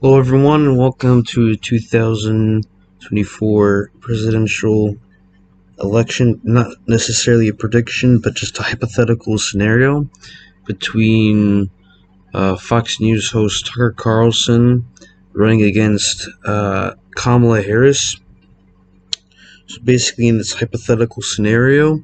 Hello, everyone, and welcome to the 2024 presidential election. Not necessarily a prediction, but just a hypothetical scenario between Fox News host Tucker Carlson running against Kamala Harris. So basically, in this hypothetical scenario,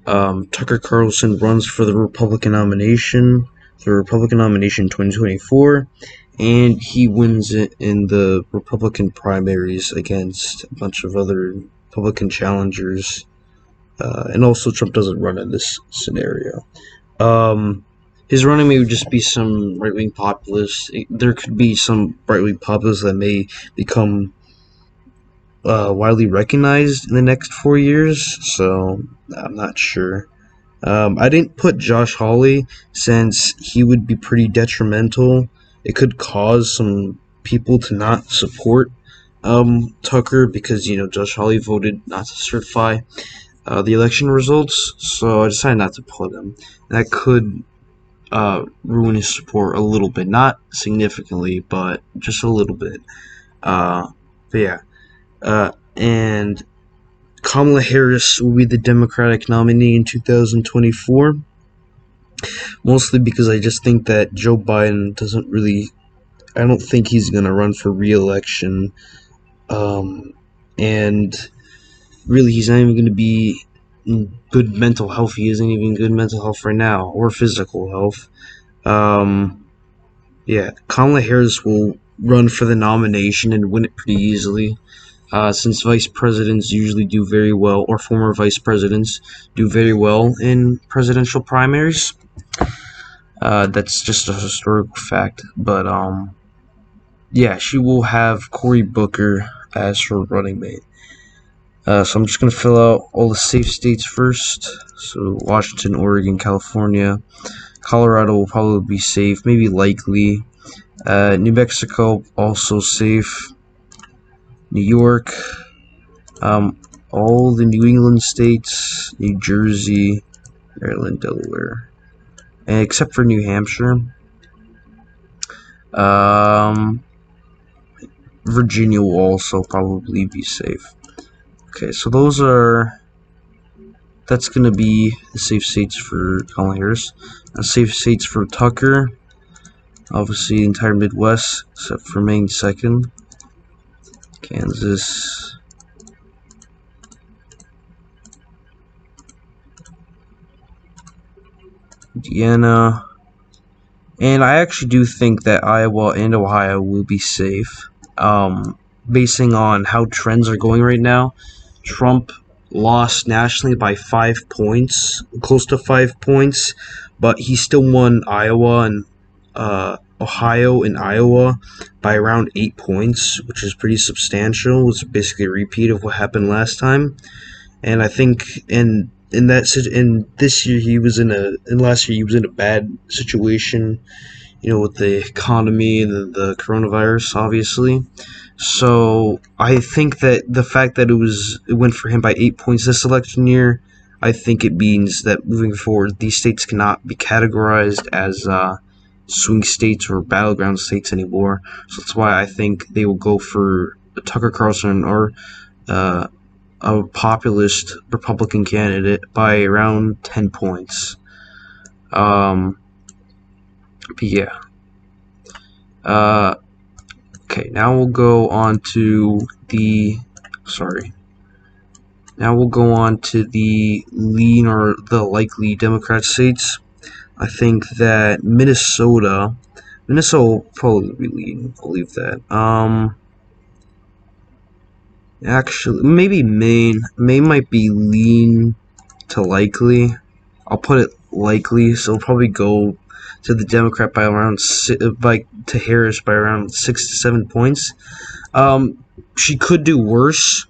Tucker Carlson runs for the Republican nomination in 2024, and he wins it in the Republican primaries against a bunch of other Republican challengers. And also, Trump doesn't run in this scenario. Um, his running mate would just be some right wing populists. There could be some right wing populists that may become widely recognized in the next 4 years, so I'm not sure. I didn't put Josh Hawley since he would be pretty detrimental. It could cause some people to not support Tucker because Josh Hawley voted not to certify the election results, so I decided not to put him. And that could ruin his support a little bit, not significantly, but just a little bit. But yeah, and Kamala Harris will be the Democratic nominee in 2024. Mostly because I just think that Joe Biden doesn't really. I don't think he's going to run for re-election. And really, he's not even going to be in good mental health. He isn't even in good mental health right now, or physical health. Yeah, Kamala Harris will run for the nomination and win it pretty easily. Since vice presidents usually do very well, or former vice presidents do very well in presidential primaries. That's just a historical fact. But yeah, she will have Cory Booker as her running mate. So I'm just gonna fill out all the safe states first. So Washington, Oregon, California, Colorado will probably be safe, maybe likely. New Mexico also safe. New York, all the New England states, New Jersey, Maryland, Delaware, and except for New Hampshire. Virginia will also probably be safe. Okay, so that's gonna be the safe states for Kamala Harris. Safe states for Tucker, obviously the entire Midwest except for Maine second. Kansas, Indiana, and I actually do think that Iowa and Ohio will be safe. Basing on how trends are going right now, Trump lost nationally by 5 points, close to 5 points, but he still won Iowa and Ohio and Iowa by around 8 points, which is pretty substantial. It's basically a repeat of what happened last time. And I think in this year in last year he was in a bad situation, with the economy and the coronavirus, obviously. So I think that the fact that it went for him by 8 points this election year, I think it means that moving forward, these states cannot be categorized as swing states or battleground states anymore. So that's why I think they will go for Tucker Carlson or a populist Republican candidate by around 10 points. But yeah. Okay, now we'll go on to the. Sorry. Now we'll go on to the lean or the likely Democrat states. I think that Minnesota will probably be lean. I'll leave that. Actually, maybe Maine. Maine might be lean to likely. I'll put it likely, so it'll probably go to the Democrat by around to Harris by around 6 to 7 points. She could do worse.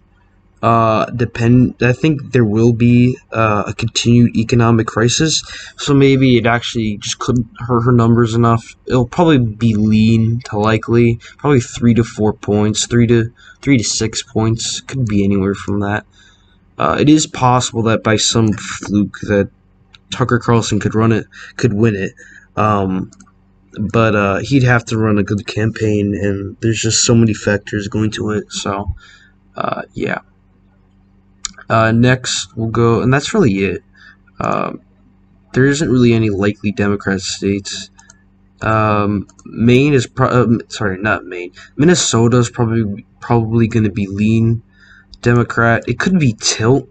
I think there will be a continued economic crisis, so maybe it actually just couldn't hurt her numbers enough. It'll probably be lean to likely, probably 3 to 4 points, 3 to 6 points. Could be anywhere from that. It is possible that by some fluke that Tucker Carlson could win it. but he'd have to run a good campaign, and there's just so many factors going to it. So, yeah. Next, we'll go, and that's really it. There isn't really any likely Democrat states. Maine is sorry, not Maine. Minnesota is probably going to be lean Democrat. It could be tilt,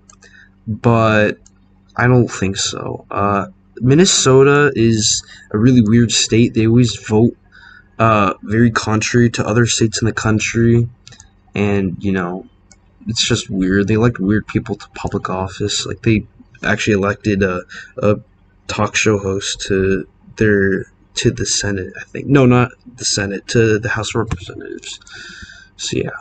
but I don't think so. Minnesota is a really weird state. They always vote very contrary to other states in the country, and it's just weird. They elect weird people to public office. Like they actually elected a talk show host to the Senate. I think no, not the Senate, to the House of Representatives. So yeah,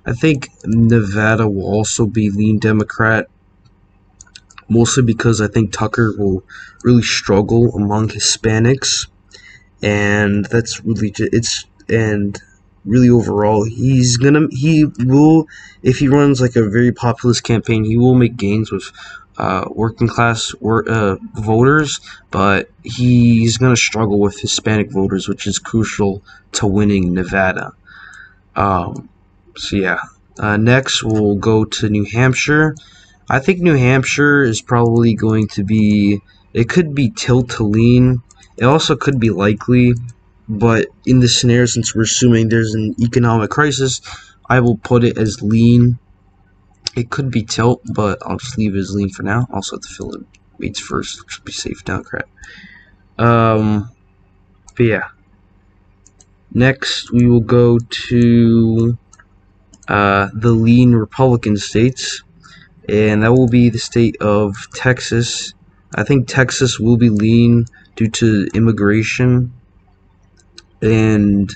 I think Nevada will also be lean Democrat, mostly because I think Tucker will really struggle among Hispanics, and that's really and really overall he will, if he runs like a very populist campaign, he will make gains with working class voters, but he's gonna struggle with Hispanic voters, which is crucial to winning Nevada. So yeah. Next we'll go to New Hampshire. I think New Hampshire is probably going to be, it could be tilt to lean. It also could be likely, but in this scenario, since we're assuming there's an economic crisis, I will put it as lean. It could be tilt, but I'll just leave it as lean for now. Also have to fill in weights first, which will be safe Democrat. But yeah. Next, we will go to the lean Republican states, and that will be the state of Texas. I think Texas will be lean due to immigration, and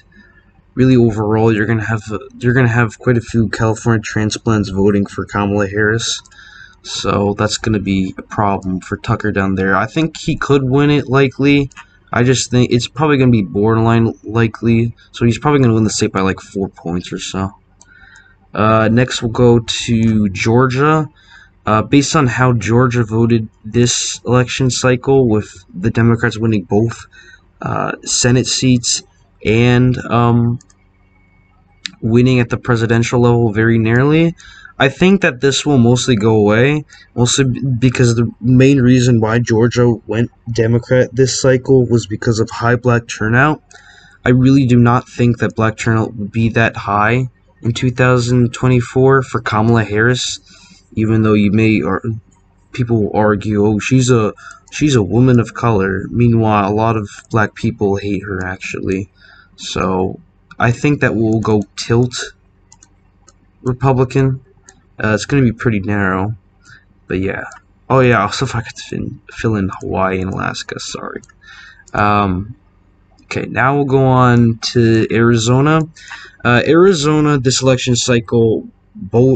really overall, you're gonna have quite a few California transplants voting for Kamala Harris, so that's gonna be a problem for Tucker down there. I think he could win it likely. I just think it's probably gonna be borderline likely, so he's probably gonna win the state by like 4 points or so. Next, we'll go to Georgia. Based on how Georgia voted this election cycle, with the Democrats winning both Senate seats and winning at the presidential level very narrowly, I think that this will mostly go away, mostly because the main reason why Georgia went Democrat this cycle was because of high black turnout. I really do not think that black turnout would be that high in 2024 for Kamala Harris, even though people will argue, oh, she's a woman of color. Meanwhile, a lot of black people hate her actually. So I think that will go tilt Republican. It's going to be pretty narrow, but yeah. Oh yeah, also if I could fill in Hawaii and Alaska, sorry. Okay, now we'll go on to Arizona. Arizona, this election cycle,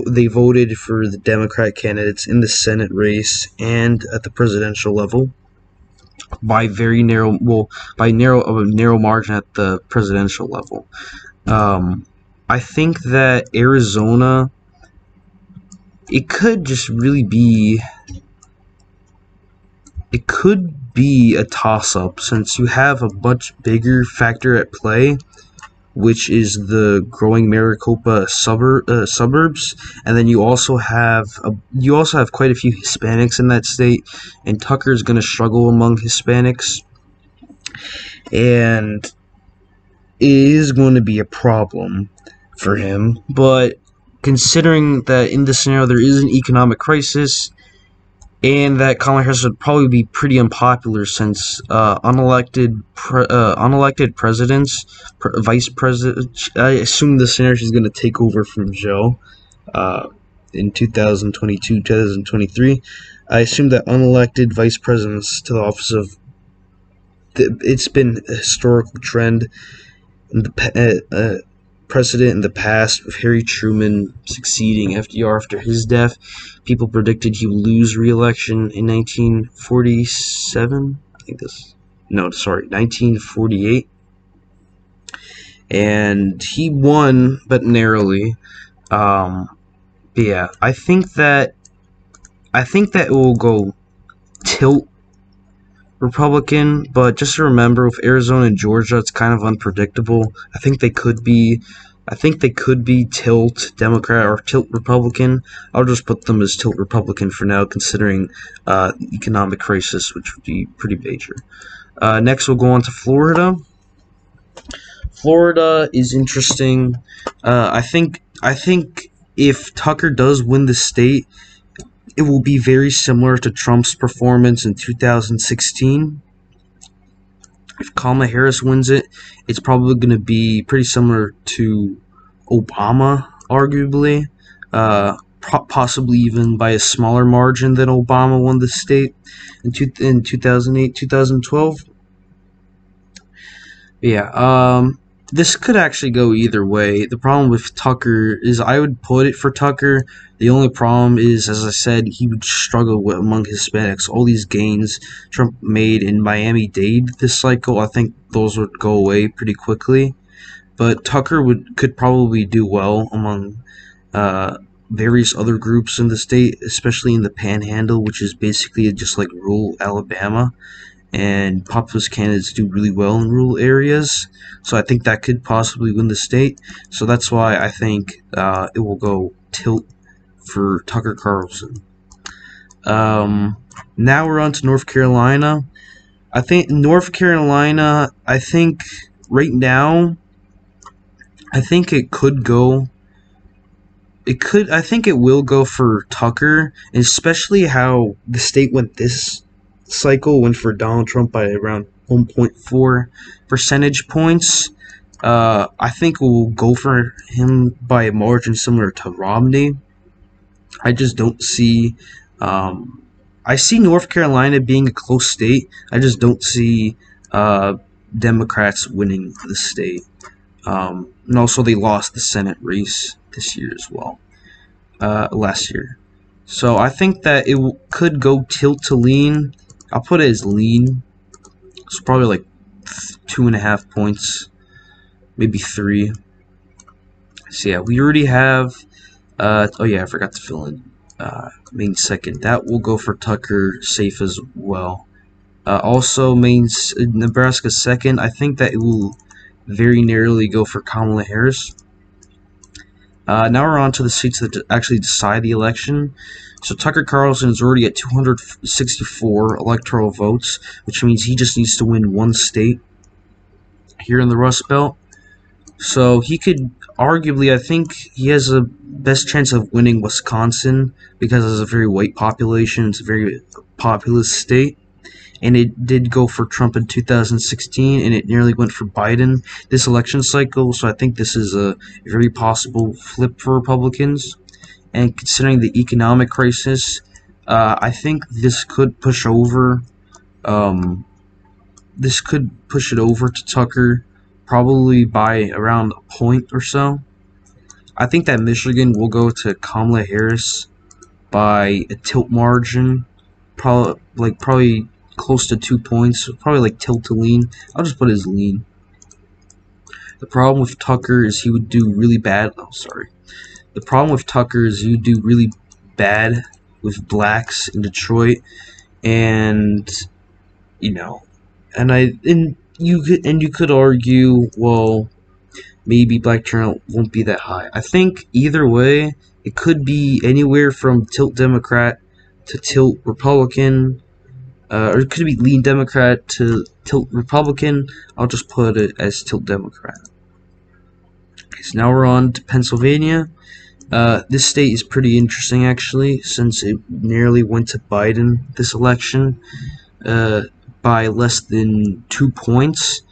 they voted for the Democrat candidates in the Senate race and at the presidential level by a narrow margin at the presidential level. I think that Arizona, it could be a toss-up, since you have a much bigger factor at play, which is the growing Maricopa suburbs, and then you also have quite a few Hispanics in that state, and Tucker's going to struggle among Hispanics, and it is going to be a problem for him. But considering that in this scenario there is an economic crisis, and that Kamala Harris would probably be pretty unpopular, since unelected presidents, vice president, I assume the scenario she's going to take over from Joe in 2022, 2023. I assume that unelected vice presidents to the office of, it's been a historical trend in the precedent in the past, with Harry Truman succeeding FDR after his death. People predicted he would lose re-election in 1947. 1948, and he won, but narrowly. But yeah, I think that it will go tilt Republican, but just to remember, with Arizona and Georgia, it's kind of unpredictable. I think they could be tilt Democrat or tilt Republican. I'll just put them as tilt Republican for now, considering economic crisis, which would be pretty major. Next, we'll go on to Florida. Florida is interesting. I think if Tucker does win the state, it will be very similar to Trump's performance in 2016. If Kamala Harris wins it, it's probably going to be pretty similar to Obama, arguably, possibly even by a smaller margin than Obama won the state in 2008, 2012. Yeah, this could actually go either way. The problem with Tucker is I would put it for Tucker. The only problem is, as I said, he would struggle among Hispanics. All these gains Trump made in Miami-Dade this cycle, I think those would go away pretty quickly. But Tucker could probably do well among various other groups in the state, especially in the Panhandle, which is basically just like rural Alabama. And populist candidates do really well in rural areas, so I think that could possibly win the state. So that's why I think it will go tilt for Tucker Carlson. Now we're on to North Carolina. I think right now, I think it could go. I think it will go for Tucker, especially how the state went this cycle, went for Donald Trump by around 1.4 percentage points. I think we'll go for him by a margin similar to Romney. I just don't see. I see North Carolina being a close state. I just don't see Democrats winning the state. And also, they lost the Senate race this year as well. Last year. So I think that it could go tilt to lean. I'll put it as lean. It's probably like 2.5 points, maybe 3. So yeah, we already have. Oh yeah, I forgot to fill in Maine second. That will go for Tucker, safe as well. Also, Nebraska second. I think that it will very narrowly go for Kamala Harris. Now we're on to the seats that actually decide the election. So Tucker Carlson is already at 264 electoral votes, which means he just needs to win one state here in the Rust Belt. So he could arguably, I think he has a best chance of winning Wisconsin because it's a very white population. It's a very populous state. And it did go for Trump in 2016, and it nearly went for Biden this election cycle. So I think this is a very possible flip for Republicans. And considering the economic crisis, I think this could push over. This could push it over to Tucker, probably by around a point or so. I think that Michigan will go to Kamala Harris by a tilt margin, probably close to 2 points, probably like tilt to lean. I'll just put it as lean. The problem with Tucker is he would do really bad. Oh, sorry. The problem with Tucker is you do really bad with blacks in Detroit, and you could argue, well, maybe black turnout won't be that high. I think either way, it could be anywhere from tilt Democrat to tilt Republican, or it could be lean Democrat to tilt Republican. I'll just put it as tilt Democrat. Okay, so now we're on to Pennsylvania. This state is pretty interesting, actually, since it nearly went to Biden this election by less than 2 points,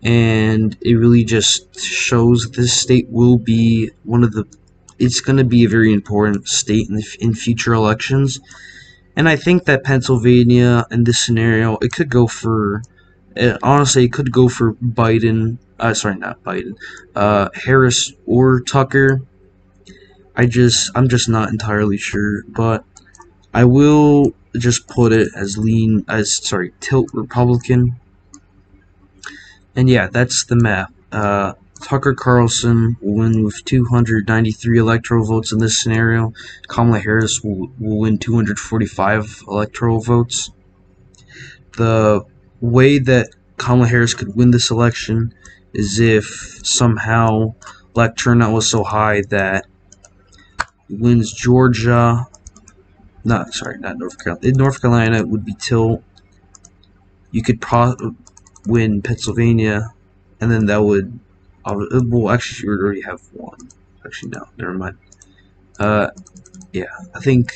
and it really just shows this state will be it's going to be a very important state in future elections. And I think that Pennsylvania, in this scenario, it could go for, honestly, it could go for Biden, not Biden, Harris or Tucker. I'm just not entirely sure, but I will just put it as tilt Republican. And yeah, that's the map. Tucker Carlson will win with 293 electoral votes in this scenario. Kamala Harris will win 245 electoral votes. The way that Kamala Harris could win this election is if somehow black turnout was so high that wins Georgia. Not North Carolina. In North Carolina would be tilt. You could win Pennsylvania, and then that would. Well, actually, you would already have one. Actually, no, never mind. Yeah, I think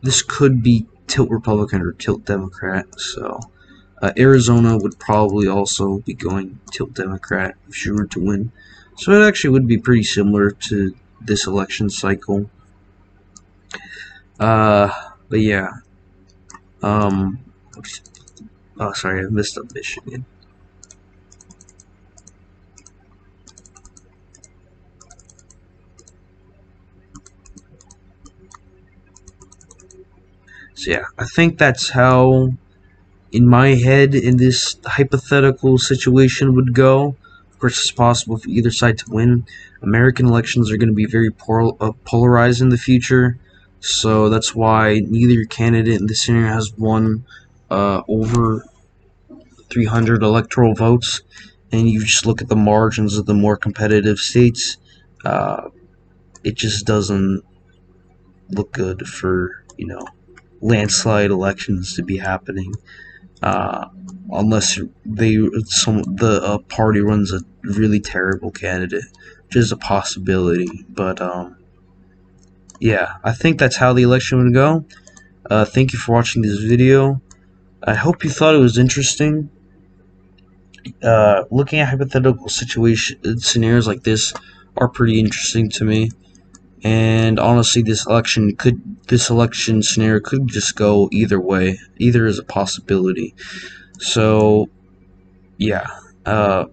this could be tilt Republican or tilt Democrat. So, Arizona would probably also be going tilt Democrat if she were to win. So it actually would be pretty similar to this election cycle. But yeah. Oh, sorry, I missed up Michigan. So yeah, I think that's how, in my head, in this hypothetical situation would go. Of course, it's possible for either side to win. American elections are going to be very polarized in the future, so that's why neither candidate in this scenario has won over 300 electoral votes. And you just look at the margins of the more competitive states, it just doesn't look good for, landslide elections to be happening, unless the party runs a really terrible candidate, which is a possibility. But yeah, I think that's how the election would go. Thank you for watching this video. I hope you thought it was interesting. Looking at hypothetical scenarios like this are pretty interesting to me. And honestly, this election scenario could just go either way. Either is a possibility. So, yeah, the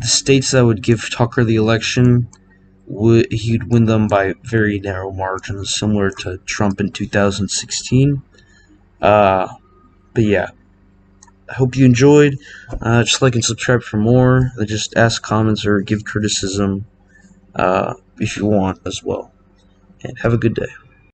states that would give Tucker the election, he'd win them by very narrow margins, similar to Trump in 2016. But yeah, I hope you enjoyed. Just like and subscribe for more. Just ask comments or give criticism if you want as well. And have a good day.